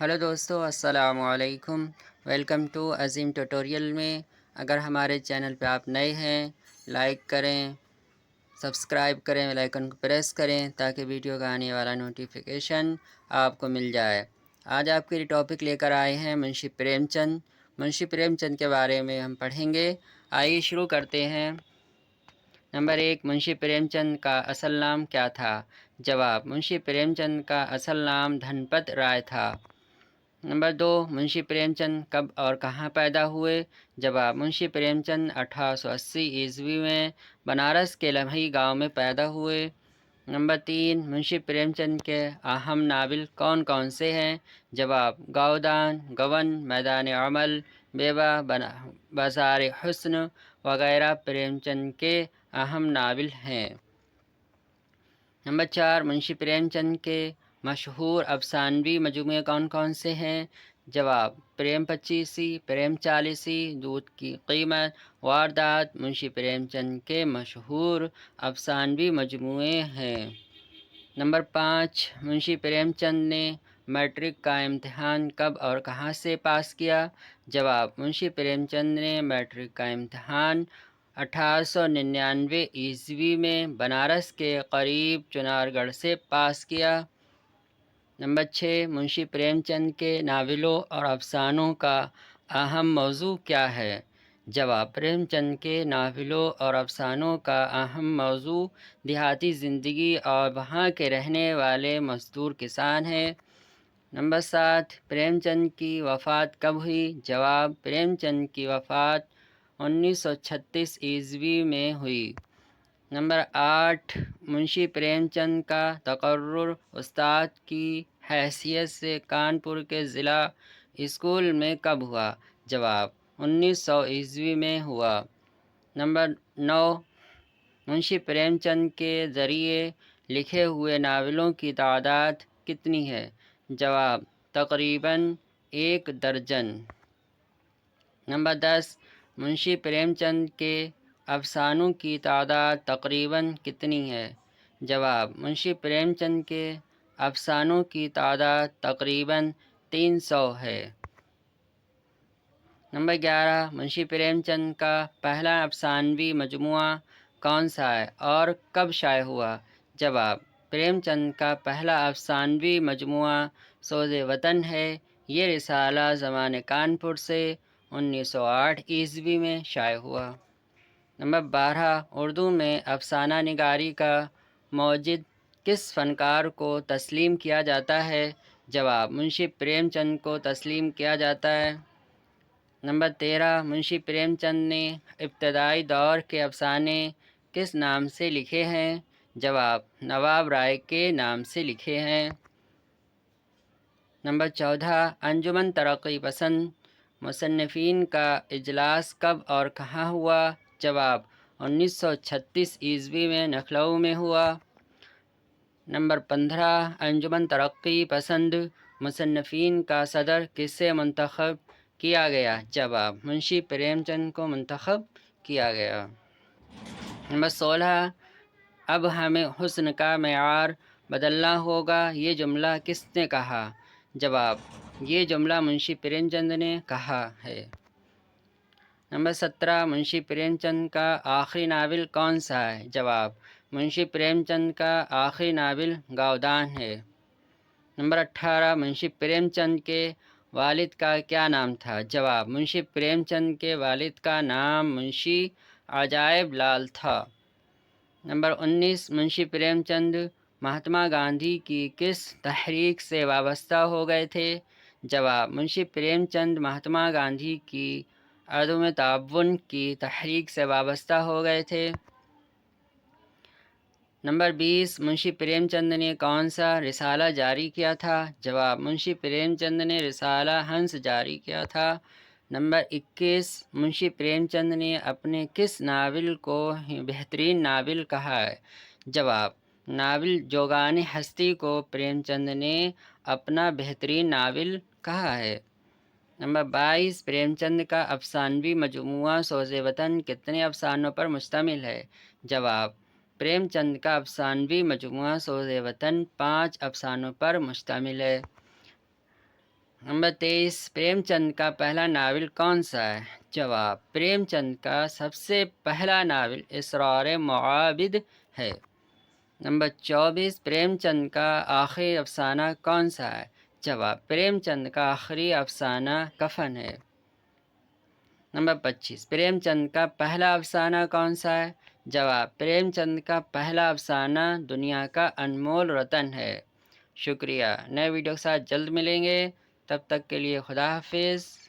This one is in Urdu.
ہلو دوستو، السلام علیکم۔ ویلکم ٹو عظیم ٹیوٹوریل میں۔ اگر ہمارے چینل پہ آپ نئے ہیں، لائک کریں، سبسکرائب کریں، بیل آئیکن کو پریس کریں تاکہ ویڈیو کا آنے والا نوٹیفیکیشن آپ کو مل جائے۔ آج آپ کے لیے ٹاپک لے کر آئے ہیں منشی پریم چند۔ منشی پریم چند کے بارے میں ہم پڑھیں گے۔ آئیے شروع کرتے ہیں۔ نمبر 1، منشی پریم چند کا اصل نام کیا تھا؟ جواب: منشی پریم چند کا اصل نام دھن پت رائے تھا۔ نمبر 2، منشی پریم چند کب اور کہاں پیدا ہوئے؟ جواب: منشی پریم چند 1880 عیسوی میں بنارس کے لمحی گاؤں میں پیدا ہوئے۔ نمبر 3، منشی پریم چند کے اہم ناول کون کون سے ہیں؟ جواب: گاؤدان، گون، میدان عمل، بیوہ، بازار حسن وغیرہ پریم چند کے اہم ناول ہیں۔ نمبر 4، منشی پریم چند کے مشہور افسانوی مجموعے کون کون سے ہیں؟ جواب: پریم پچیسی، پریم چالیسی، دودھ کی قیمت، واردات منشی پریم چند کے مشہور افسانوی مجموعے ہیں۔ نمبر 5، منشی پریم چند نے میٹرک کا امتحان کب اور کہاں سے پاس کیا؟ جواب: منشی پریم چند نے میٹرک کا امتحان 1899 عیسوی میں بنارس کے قریب چنار گڑھ سے پاس کیا۔ نمبر 6، منشی پریم چند کے ناولوں اور افسانوں کا اہم موضوع کیا ہے؟ جواب: پریم چند کے ناولوں اور افسانوں کا اہم موضوع دیہاتی زندگی اور وہاں کے رہنے والے مزدور کسان ہیں۔ نمبر 7، پریم چند کی وفات کب ہوئی؟ جواب: پریم چند کی وفات 1936 عیسوی میں ہوئی۔ نمبر 8، منشی پریم چند کا تقرر استاد کی حیثیت سے کانپور کے ضلع اسکول میں کب ہوا؟ جواب: 1900 عیسوی میں ہوا۔ نمبر 9، منشی پریم چند کے ذریعے لکھے ہوئے ناولوں کی تعداد کتنی ہے؟ جواب: تقریباً 1 درجن۔ نمبر 10، منشی پریم چند کے افسانوں کی تعداد تقریباً کتنی ہے؟ جواب: منشی پریم چند کے افسانوں کی تعداد تقریباً 300 ہے۔ نمبر 11، منشی پریم چند کا پہلا افسانوی مجموعہ کون سا ہے اور کب شائع ہوا؟ جواب: پریم چند کا پہلا افسانوی مجموعہ سوز وطن ہے۔ یہ رسالہ زمان کانپور سے 1908 عیسوی میں شائع ہوا۔ نمبر 12، اردو میں افسانہ نگاری کا موجد کس فنکار کو تسلیم کیا جاتا ہے؟ جواب: منشی پریم چند کو تسلیم کیا جاتا ہے۔ نمبر 13، منشی پریم چند نے ابتدائی دور کے افسانے کس نام سے لکھے ہیں؟ جواب: نواب رائے کے نام سے لکھے ہیں۔ نمبر 14، انجمن ترقی پسند مصنفین کا اجلاس کب اور کہاں ہوا؟ جواب: 1936 عیسوی میں لکھنؤ میں ہوا۔ نمبر 15، انجمن ترقی پسند مصنفین کا صدر کس سے منتخب کیا گیا؟ جواب: منشی پریم چند کو منتخب کیا گیا۔ نمبر 16، اب ہمیں حسن کا معیار بدلنا ہوگا، یہ جملہ کس نے کہا؟ جواب: یہ جملہ منشی پریم چند نے کہا ہے۔ نمبر 17، منشی پریم چند کا آخری ناول کون سا ہے؟ جواب: منشی پریم چند کا آخری ناول گاؤدان ہے۔ نمبر 18، منشی پریم چند کے والد کا کیا نام تھا؟ جواب: منشی پریم چند کے والد کا نام منشی عجائب لال تھا۔ نمبر 19، منشی پریم چند مہاتما گاندھی کی کس تحریک سے وابستہ ہو گئے تھے؟ جواب: منشی پریم چند مہاتما گاندھی کی عدم تعاون کی تحریک سے وابستہ ہو گئے تھے۔ نمبر 20، منشی پریم چند نے کون سا رسالہ جاری کیا تھا؟ جواب: منشی پریم چند نے رسالہ ہنس جاری کیا تھا۔ نمبر 21، منشی پریم چند نے اپنے کس ناول کو بہترین ناول کہا ہے؟ جواب: ناول جوگان ہستی کو پریم چند نے اپنا بہترین ناول کہا ہے۔ نمبر 22، پریم چند کا افسانوی مجموعہ سوز وطن کتنے افسانوں پر مشتمل ہے؟ جواب: پریم چند کا افسانوی مجموعہ سوز وطن 5 افسانوں پر مشتمل ہے۔ نمبر 23، پریم چند کا پہلا ناول کون سا ہے؟ جواب، پریم چند کا سب سے پہلا ناول اسرار معابد ہے۔ نمبر 24، پریم چند کا آخری افسانہ کون سا ہے؟ جواب، پریم چند کا آخری افسانہ کفن ہے۔ نمبر 25، پریم چند کا پہلا افسانہ کون سا ہے؟ جواب، پریم چند کا پہلا افسانہ دنیا کا انمول رتن ہے۔ شکریہ۔ نئے ویڈیو کے ساتھ جلد ملیں گے، تب تک کے لیے خدا حافظ۔